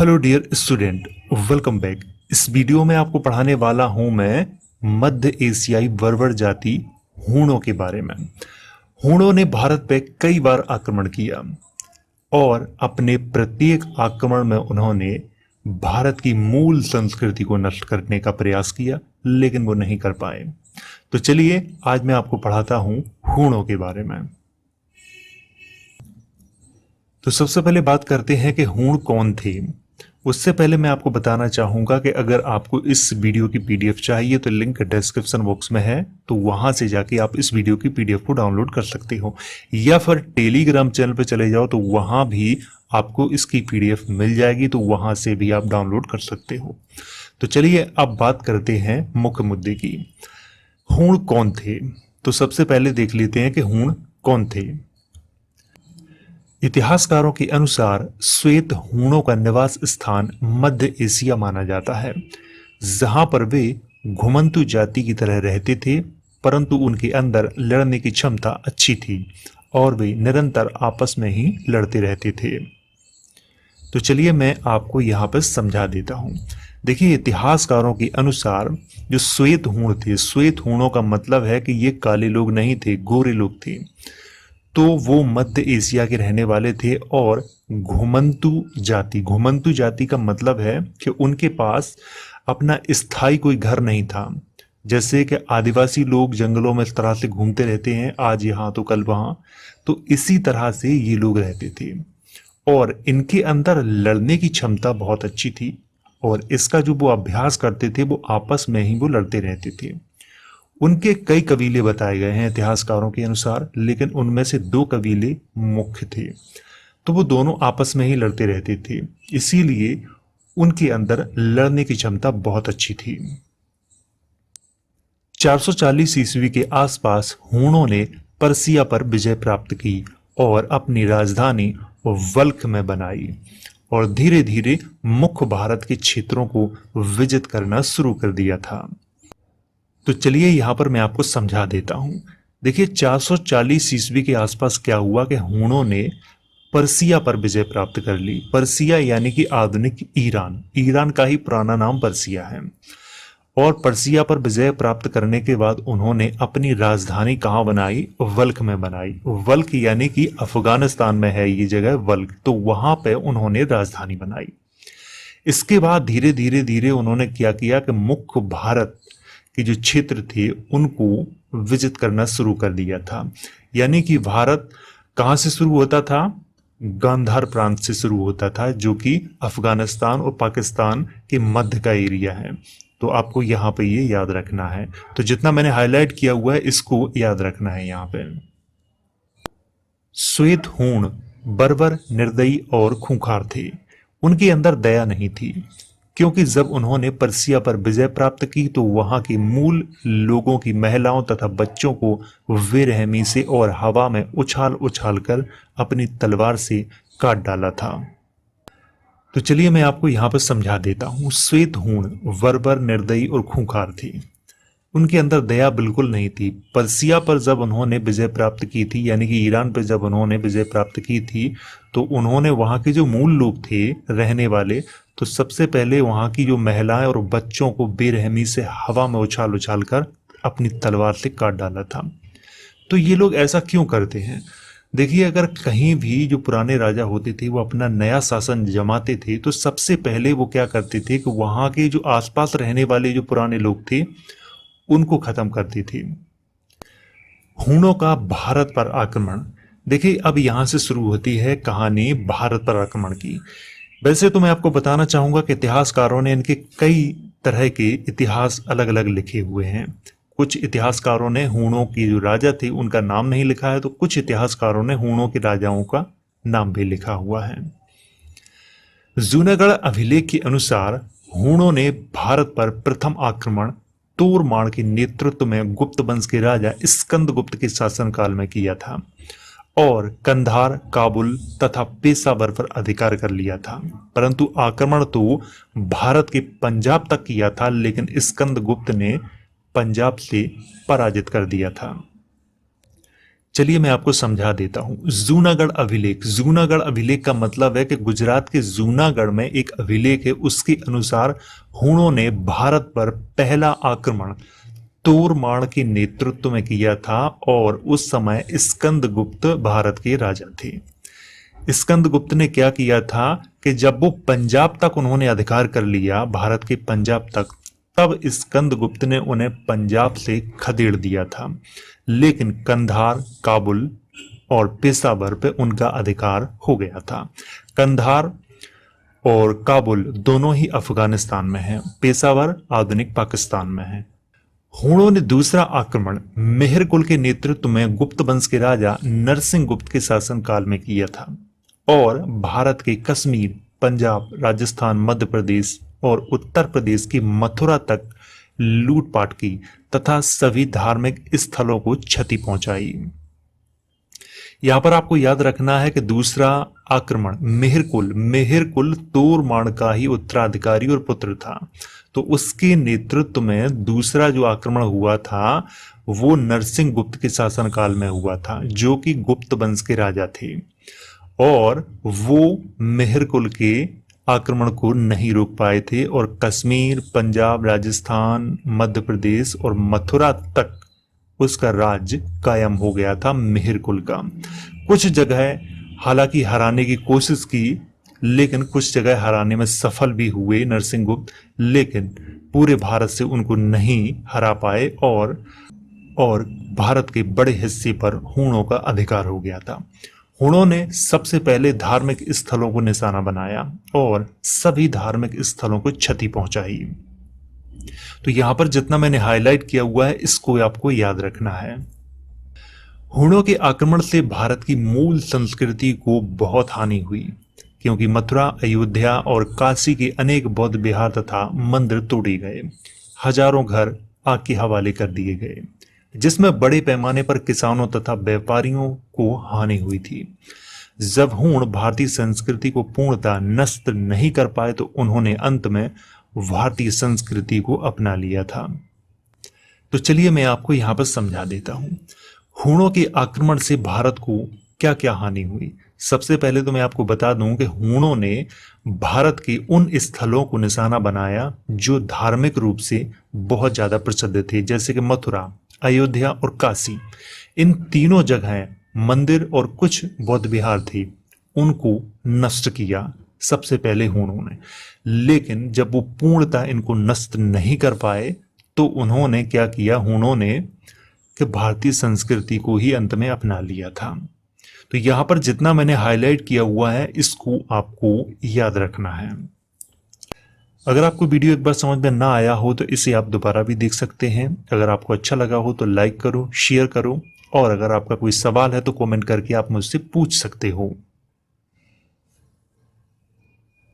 Hello dear student, welcome back. इस video में आपको पढ़ाने वाला हूं मैं मध्य एशियाई बर्बर जाति हूणों के बारे में। हूणों ने भारत पे कई बार आक्रमण किया और अपने प्रत्येक आक्रमण में उन्होंने भारत की मूल संस्कृति को नष्ट करने का प्रयास किया, लेकिन वो नहीं कर पाए। तो चलिए आज मैं आपको पढ़ाता हूं हूणों के बारे में। तो सबसे पहले बात करते हैं कि हूण कौन थे। उससे पहले मैं आपको बताना चाहूंगा कि अगर आपको इस वीडियो की पीडीएफ चाहिए तो लिंक डिस्क्रिप्शन बॉक्स में है, तो वहां से जाके आप इस वीडियो की पीडीएफ को डाउनलोड कर सकते हो, या फिर टेलीग्राम चैनल पे चले जाओ तो वहां भी आपको इसकी पीडीएफ मिल जाएगी, तो वहां से भी आप डाउनलोड कर सकते हो। तो चलिए अब बात करते हैं मुख्य मुद्दे की। हूण कौन थे, तो सबसे पहले देख लेते हैं कि हूण कौन थे। इतिहासकारों के अनुसार श्वेत हूणों का निवास स्थान मध्य एशिया माना जाता है, जहां पर वे घुमंतु जाति की तरह रहते थे, परंतु उनके अंदर लड़ने की क्षमता अच्छी थी और वे निरंतर आपस में ही लड़ते रहते थे। तो चलिए मैं आपको यहाँ पर समझा देता हूँ। देखिए, इतिहासकारों के अनुसार जो श्वेत हूण थे, श्वेत हूणों का मतलब है कि ये काले लोग नहीं थे, गोरे लोग थे। तो वो मध्य एशिया के रहने वाले थे और घुमंतु जाति का मतलब है कि उनके पास अपना स्थायी कोई घर नहीं था। जैसे कि आदिवासी लोग जंगलों में इस तरह से घूमते रहते हैं, आज यहाँ तो कल वहाँ, तो इसी तरह से ये लोग रहते थे और इनके अंदर लड़ने की क्षमता बहुत अच्छी थी और इसका जो वो अभ्यास करते थे वो आपस में ही वो लड़ते रहते थे। उनके कई कबीले बताए गए हैं इतिहासकारों के अनुसार, लेकिन उनमें से 2 कबीले मुख्य थे, तो वो दोनों आपस में ही लड़ते रहते थे, इसीलिए उनके अंदर लड़ने की क्षमता बहुत अच्छी थी। 440 ईस्वी के आसपास हूणों ने पर्सिया पर विजय प्राप्त की और अपनी राजधानी वल्क में बनाई और धीरे धीरे मुख्य भारत के क्षेत्रों को विजित करना शुरू कर दिया था। तो चलिए यहां पर मैं आपको समझा देता हूं। देखिए, 440 ईस्वी के आसपास क्या हुआ कि हूणों ने पर्सिया पर विजय प्राप्त कर ली। पर्सिया यानी कि आधुनिक ईरान, ईरान का ही पुराना नाम पर्सिया है। और पर्सिया पर विजय प्राप्त करने के बाद उन्होंने अपनी राजधानी कहां बनाई? वल्क में बनाई। वल्क यानी कि अफगानिस्तान में है ये जगह वल्क, तो वहां पे उन्होंने राजधानी बनाई। इसके बाद धीरे धीरे धीरे उन्होंने क्या किया कि मुख्य भारत के जो क्षेत्र थे उनको विजिट करना शुरू कर दिया था। यानी कि भारत कहां से शुरू होता था? गांधार प्रांत से शुरू होता था, जो कि अफगानिस्तान और पाकिस्तान के मध्य का एरिया है। तो आपको यहाँ पे ये याद रखना है। तो जितना मैंने हाईलाइट किया हुआ है इसको याद रखना है। यहाँ पे श्वेत हूण बर्बर, निर्दयी और खूंखार थे। उनके अंदर दया नहीं थी, क्योंकि जब उन्होंने पर्सिया पर विजय प्राप्त की तो वहां के मूल लोगों की महिलाओं तथा बच्चों को बेरहमी से और हवा में उछाल उछाल कर अपनी तलवार से काट डाला था। तो चलिए मैं आपको यहां पर समझा देता हूं। श्वेत हूण बर्बर, निर्दयी और खूंखार थे। उनके अंदर दया बिल्कुल नहीं थी। पर्सिया पर जब उन्होंने विजय प्राप्त की थी, यानी कि ईरान पर जब उन्होंने विजय प्राप्त की थी, तो उन्होंने वहां के जो मूल लोग थे रहने वाले, तो सबसे पहले वहां की जो महिलाएं और बच्चों को बेरहमी से हवा में उछाल उछाल कर अपनी तलवार से काट डाला था। तो ये लोग ऐसा क्यों करते हैं? देखिए, अगर कहीं भी जो पुराने राजा होते थे वो अपना नया शासन जमाते थे, तो सबसे पहले वो क्या करते थे कि वहां के जो आसपास रहने वाले जो पुराने लोग थे उनको खत्म करती थी। हूणों का भारत पर आक्रमण। देखिए, अब यहां से शुरू होती है कहानी भारत पर आक्रमण की। वैसे तो मैं आपको बताना चाहूंगा कि इतिहासकारों ने इनके कई तरह के इतिहास अलग अलग लिखे हुए हैं। कुछ इतिहासकारों ने हूणों की जो राजा थे उनका नाम नहीं लिखा है, तो कुछ इतिहासकारों ने हूणों के राजाओं का नाम भी लिखा हुआ है। जूनागढ़ अभिलेख के अनुसार हूणों ने भारत पर प्रथम आक्रमण तोरमाण के नेतृत्व में गुप्त वंश के राजा स्कंदगुप्त के शासनकाल में किया था और कंधार, काबुल तथा पेशावर पर अधिकार कर लिया था। परंतु आक्रमण तो भारत के पंजाब तक किया था, लेकिन स्कंदगुप्त ने पंजाब से पराजित कर दिया था। चलिए मैं आपको समझा देता हूं। जूनागढ़ अभिलेख, जूनागढ़ अभिलेख का मतलब है कि गुजरात के जूनागढ़ में एक अभिलेख है। उसके अनुसार हूणों ने भारत पर पहला आक्रमण तोरमाण के नेतृत्व में किया था और उस समय स्कंदगुप्त भारत के राजा थे। स्कंदगुप्त ने क्या किया था कि जब वो पंजाब तक उन्होंने अधिकार कर लिया, भारत के पंजाब तक, तब स्कंदगुप्त ने उन्हें पंजाब से खदेड़ दिया था, लेकिन कंधार, काबुल और पेशावर पे उनका अधिकार हो गया था। कंधार और काबुल दोनों ही अफगानिस्तान में है, पेशावर आधुनिक पाकिस्तान में है। हूणों ने दूसरा आक्रमण मेहर कुल के नेतृत्व में गुप्त वंश के राजा नरसिंह गुप्त के शासनकाल में किया था और भारत के कश्मीर, पंजाब, राजस्थान, मध्य प्रदेश और उत्तर प्रदेश की मथुरा तक लूटपाट की तथा सभी धार्मिक स्थलों को क्षति पहुंचाई। यहां पर आपको याद रखना है कि दूसरा आक्रमण मेहरकुल तोरमाण का ही उत्तराधिकारी और पुत्र था, तो उसके नेतृत्व में दूसरा जो आक्रमण हुआ था वो नरसिंह गुप्त के शासनकाल में हुआ था, जो कि गुप्त वंश के राजा थे और वो मेहरकुल के आक्रमण को नहीं रोक पाए थे और कश्मीर, पंजाब, राजस्थान, मध्य प्रदेश और मथुरा तक उसका राज्य कायम हो गया था मेहरकुल का। कुछ जगह हालांकि हराने की कोशिश की, लेकिन कुछ जगह हराने में सफल भी हुए नरसिंहगुप्त, लेकिन पूरे भारत से उनको नहीं हरा पाए और भारत के बड़े हिस्से पर हूणों का अधिकार हो गया था। हूणों ने सबसे पहले धार्मिक स्थलों को निशाना बनाया और सभी धार्मिक स्थलों को क्षति पहुंचाई। तो यहां पर जितना मैंने हाईलाइट किया हुआ है इसको आपको याद रखना है। हूणों के आक्रमण से भारत की मूल संस्कृति को बहुत हानि हुई, क्योंकि मथुरा, अयोध्या और काशी के अनेक बौद्ध विहार तथा मंदिर तोड़े गए, हजारों घर आग के हवाले कर दिए गए, जिसमें बड़े पैमाने पर किसानों तथा व्यापारियों को हानि हुई थी। जब हूण भारतीय संस्कृति को पूर्णतः नष्ट नहीं कर पाए तो उन्होंने अंत में भारतीय संस्कृति को अपना लिया था। तो चलिए मैं आपको यहां पर समझा देता हूं हूणों के आक्रमण से भारत को क्या क्या हानि हुई। सबसे पहले तो मैं आपको बता दूं कि हूणों ने भारत के उन स्थलों को निशाना बनाया जो धार्मिक रूप से बहुत ज्यादा प्रसिद्ध थे, जैसे कि मथुरा, अयोध्या और काशी। इन तीनों जगह मंदिर और कुछ बौद्ध विहार थे, उनको नष्ट किया सबसे पहले हूणों ने। लेकिन जब वो पूर्णतः इनको नष्ट नहीं कर पाए तो उन्होंने क्या किया, हूणों ने कि भारतीय संस्कृति को ही अंत में अपना लिया था। तो यहां पर जितना मैंने हाईलाइट किया हुआ है इसको आपको याद रखना है। अगर आपको वीडियो एक बार समझ में ना आया हो तो इसे आप दोबारा भी देख सकते हैं। अगर आपको अच्छा लगा हो तो लाइक करो, शेयर करो और अगर आपका कोई सवाल है तो कमेंट करके आप मुझसे पूछ सकते हो।